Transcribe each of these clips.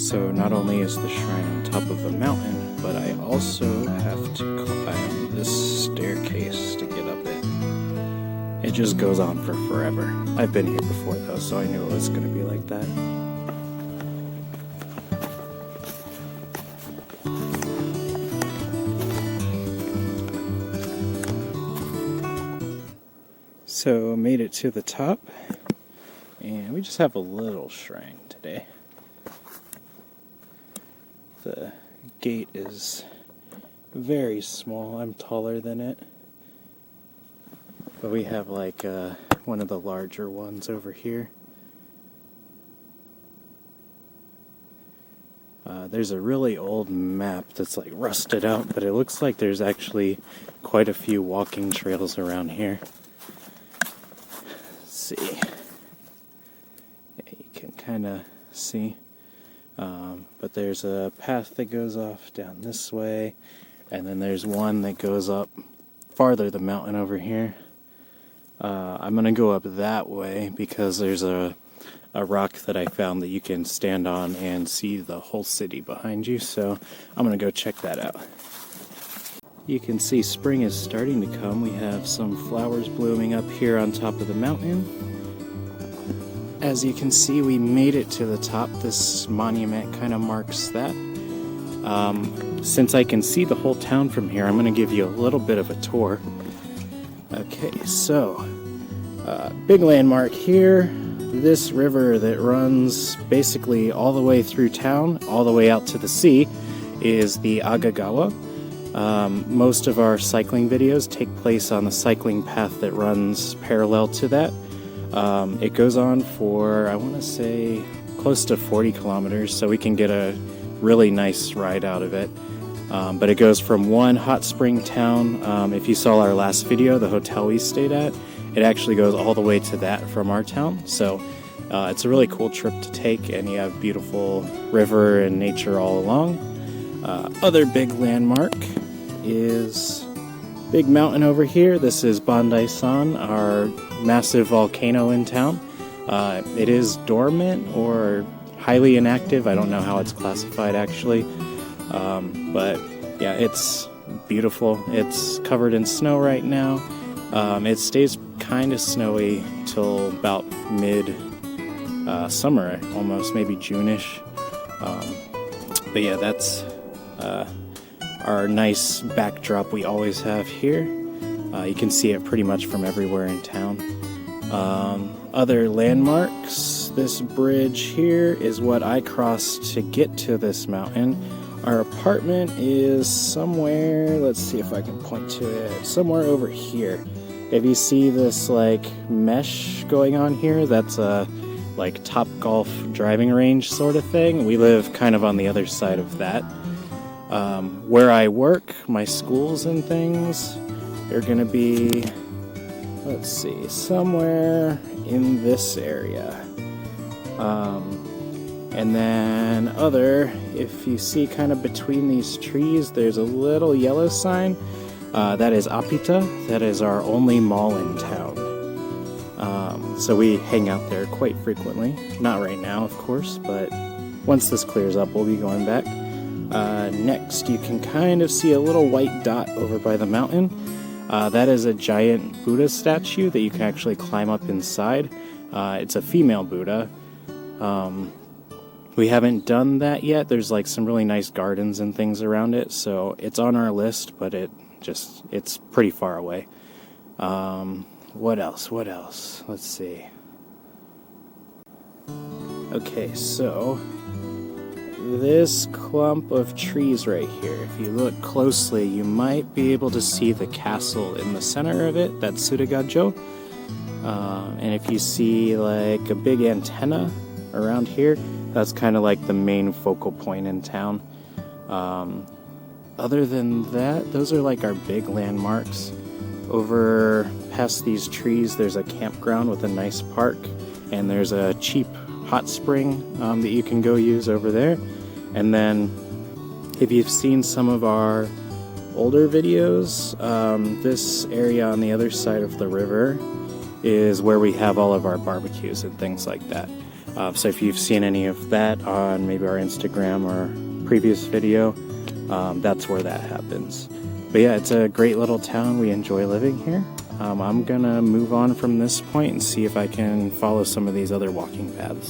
So not only is the shrine on top of a mountain, but I also have to climb this staircase to get up it. It just goes on for forever. I've been here before though, so I knew it was going to be like that. So made it to the top, and we just have a little shrine today. The gate is very small. I'm taller than it. But we have like one of the larger ones over here. There's a really old map that's like rusted out, but it looks like there's actually quite a few walking trails around here. Let's see. Yeah, you can kind of see. But there's a path that goes off down this way, and then there's one that goes up farther the mountain over here. I'm going to go up that way because there's a rock that I found that you can stand on and see the whole city behind you, so I'm going to go check that out. You can see spring is starting to come. We have some flowers blooming up here on top of the mountain. As you can see, we made it to the top. This monument kind of marks that. Since I can see the whole town from here, I'm going to give you a little bit of a tour. Okay, so, big landmark here. This river that runs basically all the way through town, all the way out to the sea, is the Agagawa. Most of our cycling videos take place on the cycling path that runs parallel to that. It goes on for, I want to say, close to 40 kilometers, so we can get a really nice ride out of it. But it goes from one hot spring town. If you saw our last video, the hotel we stayed at, it actually goes all the way to that from our town. So it's a really cool trip to take, and you have beautiful river and nature all along. Other big landmark is big mountain over here. This is Bandai-san, our massive volcano in town. It is dormant or highly inactive. I don't know how it's classified actually. But yeah, it's beautiful. It's covered in snow right now. It stays kind of snowy till about mid-summer, almost, maybe June-ish. But yeah, that's our nice backdrop we always have here. You can see it pretty much from everywhere in town. Other landmarks, this bridge here is what I crossed to get to this mountain. Our apartment is somewhere, let's see if I can point to it, somewhere over here. If you see this like mesh going on here, that's a like Top Golf driving range sort of thing. We live kind of on the other side of that. Where I work, my schools and things, they're going to be, let's see, somewhere in this area. And then if you see kind of between these trees, there's a little yellow sign. That is Apita. That is our only mall in town. So we hang out there quite frequently. Not right now, of course, but once this clears up, we'll be going back. Next, you can kind of see a little white dot over by the mountain. That is a giant Buddha statue that you can actually climb up inside. It's a female Buddha. We haven't done that yet. There's like some really nice gardens and things around it, so it's on our list, but it's pretty far away. What else? Let's see. Okay, so this clump of trees right here, if you look closely, you might be able to see the castle in the center of it. That's Tsurugajo. And if you see like a big antenna around here, that's kind of like the main focal point in town. Other than that, those are like our big landmarks. Over past these trees, there's a campground with a nice park, and there's a cheap hot spring that you can go use over there. And then if you've seen some of our older videos, this area on the other side of the river is where we have all of our barbecues and things like that. So if you've seen any of that on maybe our Instagram or previous video, that's where that happens. But yeah, it's a great little town. We enjoy living here. I'm gonna move on from this point and see if I can follow some of these other walking paths.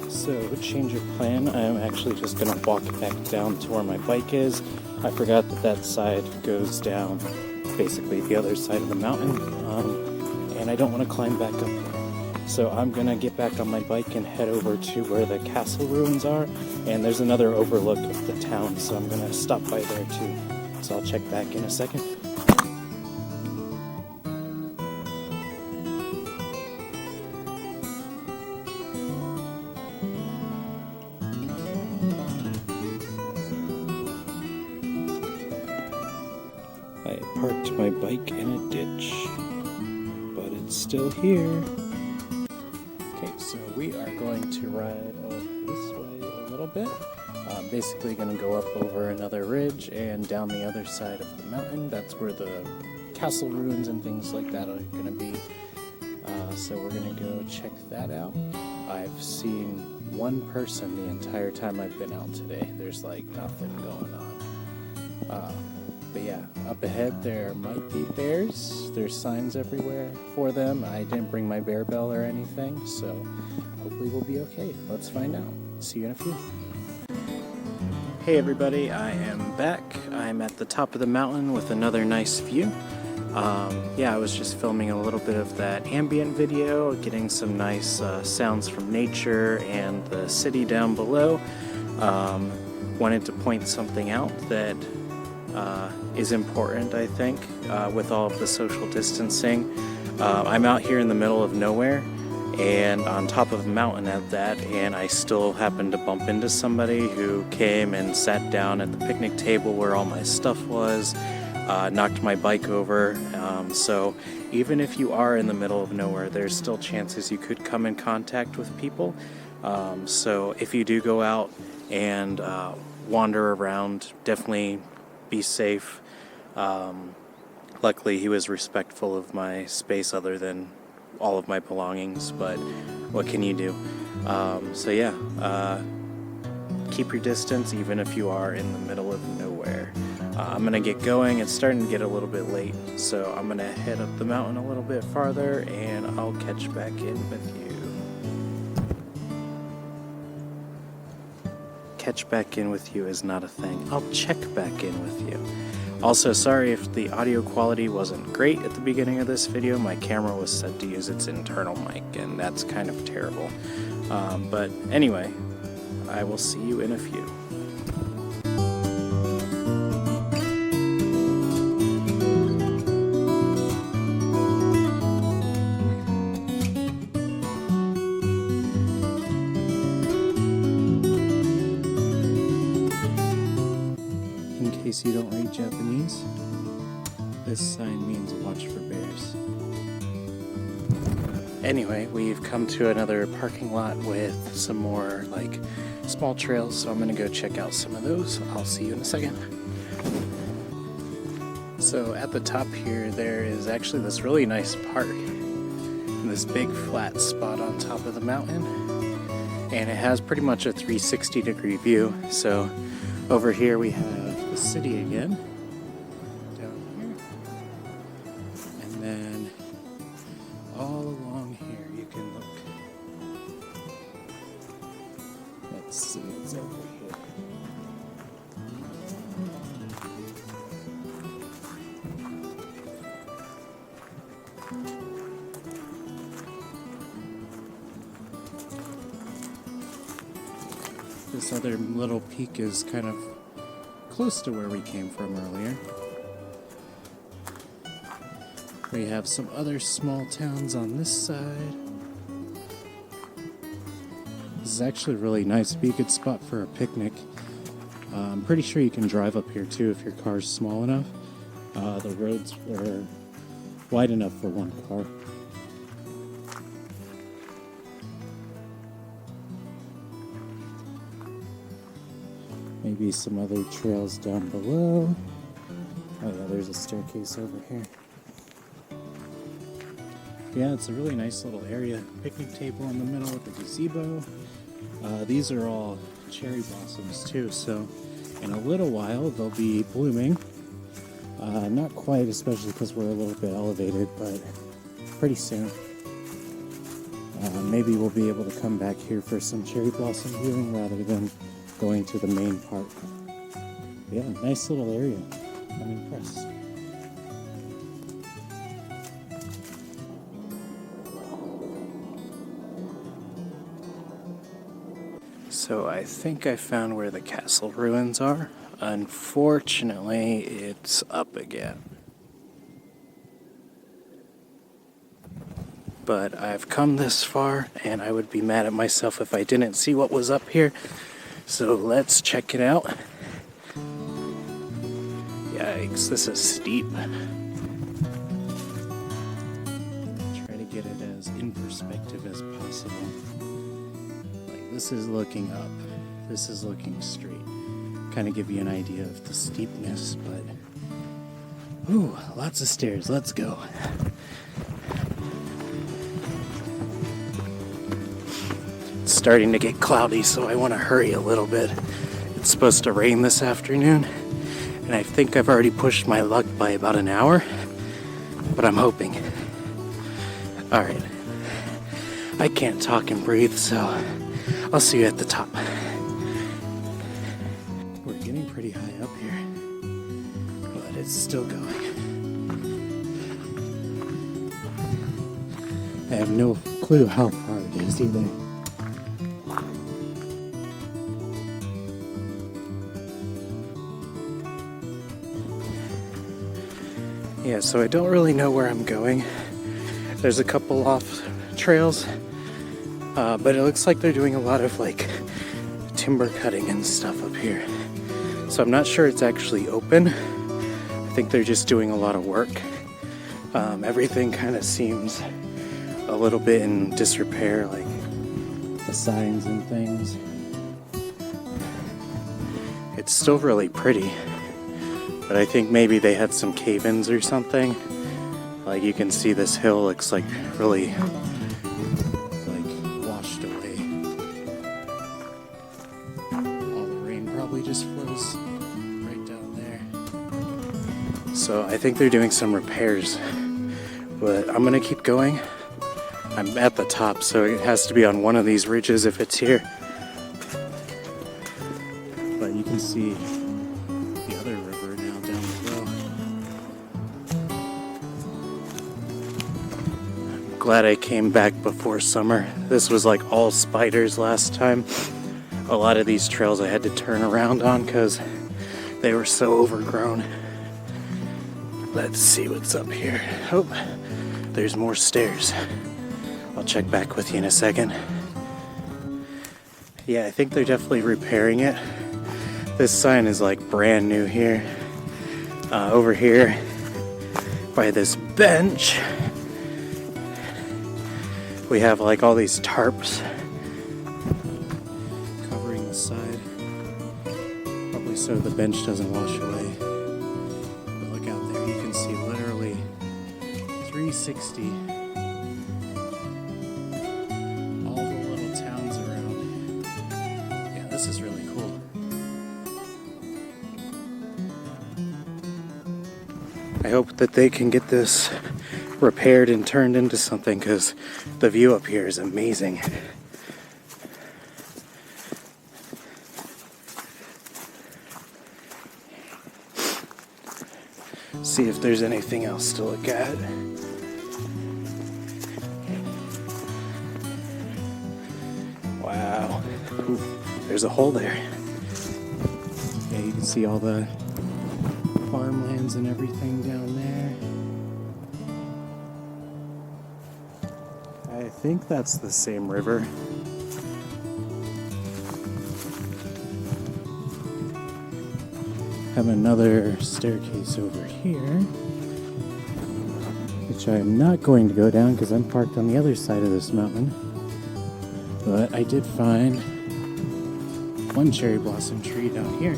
So, change of plan. I'm actually just gonna walk back down to where my bike is. I forgot that that side goes down basically the other side of the mountain, and I don't want to climb back up there. So I'm gonna get back on my bike and head over to where the castle ruins are, and there's another overlook of the town, so I'm gonna stop by there too. So I'll check back in a second. I parked my bike in a ditch, but it's still here. Okay, so we are going to ride over this way a little bit. Basically going to go up over another ridge and down the other side of the mountain. That's where the castle ruins and things like that are going to be. So we're going to go check that out. I've seen one person the entire time I've been out today. There's like nothing going on. But yeah, up ahead there might be bears. There's signs everywhere for them. I didn't bring my bear bell or anything, so hopefully we'll be okay. Let's find out. See you in a few. Hey everybody, I am back. I'm at the top of the mountain with another nice view. Yeah, I was just filming a little bit of that ambient video, getting some nice sounds from nature and the city down below. Wanted to point something out that is important, I think, with all of the social distancing. I'm out here in the middle of nowhere and on top of a mountain at that, and I still happened to bump into somebody who came and sat down at the picnic table where all my stuff was, knocked my bike over. So even if you are in the middle of nowhere, there's still chances you could come in contact with people. So if you do go out and wander around, definitely be safe. Luckily he was respectful of my space other than all of my belongings, but what can you do? So yeah, keep your distance even if you are in the middle of nowhere. I'm gonna get going. It's starting to get a little bit late, so I'm gonna head up the mountain a little bit farther and I'll catch back in with you. Catch back in with you is not a thing. I'll check back in with you. Also, sorry if the audio quality wasn't great at the beginning of this video. My camera was set to use its internal mic, and that's kind of terrible. But anyway, I will see you in a few. In case you don't read Japanese, this sign means watch for bears. Anyway, we've come to another parking lot with some more like small trails, so I'm gonna go check out some of those. I'll see you in a second. So at the top here, there is actually this really nice park, this big flat spot on top of the mountain, and it has pretty much a 360-degree view. So over here we have the city again, down here, and then all along here you can look. Let's see what's over here. This other little peak is kind of close to where we came from earlier. We have some other small towns on this side. This is actually a really nice, be a good spot for a picnic. I'm pretty sure you can drive up here too if your car's small enough. The roads are wide enough for one car. Maybe some other trails down below. Oh yeah, there's a staircase over here. Yeah, it's a really nice little area. Picnic table in the middle with a gazebo. These are all cherry blossoms too, so in a little while they'll be blooming. Not quite, especially because we're a little bit elevated, but pretty soon. Maybe we'll be able to come back here for some cherry blossom viewing rather than going to the main park. Yeah, nice little area. I'm impressed. So I think I found where the castle ruins are. Unfortunately, it's up again. But I've come this far, and I would be mad at myself if I didn't see what was up here. So let's check it out. Yikes, this is steep. Try to get it as in perspective as possible. Like, this is looking up, this is looking straight. Kind of give you an idea of the steepness, but ooh, lots of stairs. Let's go. It's starting to get cloudy, so I want to hurry a little bit. It's supposed to rain this afternoon, and I think I've already pushed my luck by about an hour, but I'm hoping. Alright, I can't talk and breathe, so I'll see you at the top. We're getting pretty high up here, but it's still going. I have no clue how far it is either. Yeah, so I don't really know where I'm going. There's a couple off trails, but it looks like they're doing a lot of like timber cutting and stuff up here. So I'm not sure it's actually open. I think they're just doing a lot of work. Everything kind of seems a little bit in disrepair, like the signs and things. It's still really pretty. But I think maybe they had some cave-ins or something. Like, you can see this hill looks like really like washed away. All the rain probably just flows right down there. So I think they're doing some repairs. But I'm gonna keep going. I'm at the top, so it has to be on one of these ridges if it's here. But you can see the other river now down below. I'm glad I came back before summer. This was like all spiders last time. A lot of these trails I had to turn around on because they were so overgrown. Let's see what's up here. Oh, there's more stairs. I'll check back with you in a second. Yeah, I think they're definitely repairing it. This sign is like brand new here. Over here by this bench, we have like all these tarps covering the side. Probably so the bench doesn't wash away. But look out there, you can see literally 360. All the little towns around. Yeah, this is really cool. I hope that they can get this repaired and turned into something, because the view up here is amazing. See if there's anything else to look at. Wow. Ooh, there's a hole there. Yeah, you can see all the farmlands and everything down there. I think that's the same river. Have another staircase over here, which I'm not going to go down because I'm parked on the other side of this mountain. But I did find one cherry blossom tree down here.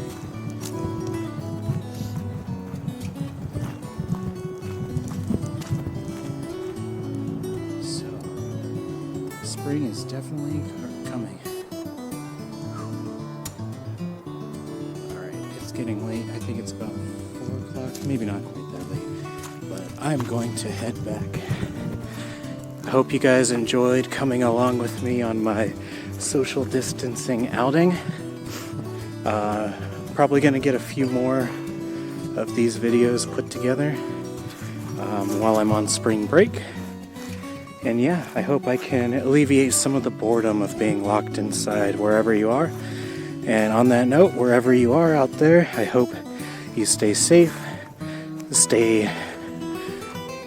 spring is definitely coming. Alright, it's getting late. I think it's about 4 o'clock. Maybe not quite that late. But I'm going to head back. I hope you guys enjoyed coming along with me on my social distancing outing. Probably going to get a few more of these videos put together while I'm on spring break. And yeah, I hope I can alleviate some of the boredom of being locked inside wherever you are. And on that note, wherever you are out there, I hope you stay safe, stay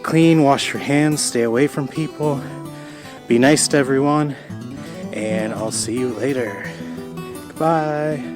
clean, wash your hands, stay away from people, be nice to everyone, and I'll see you later. Goodbye.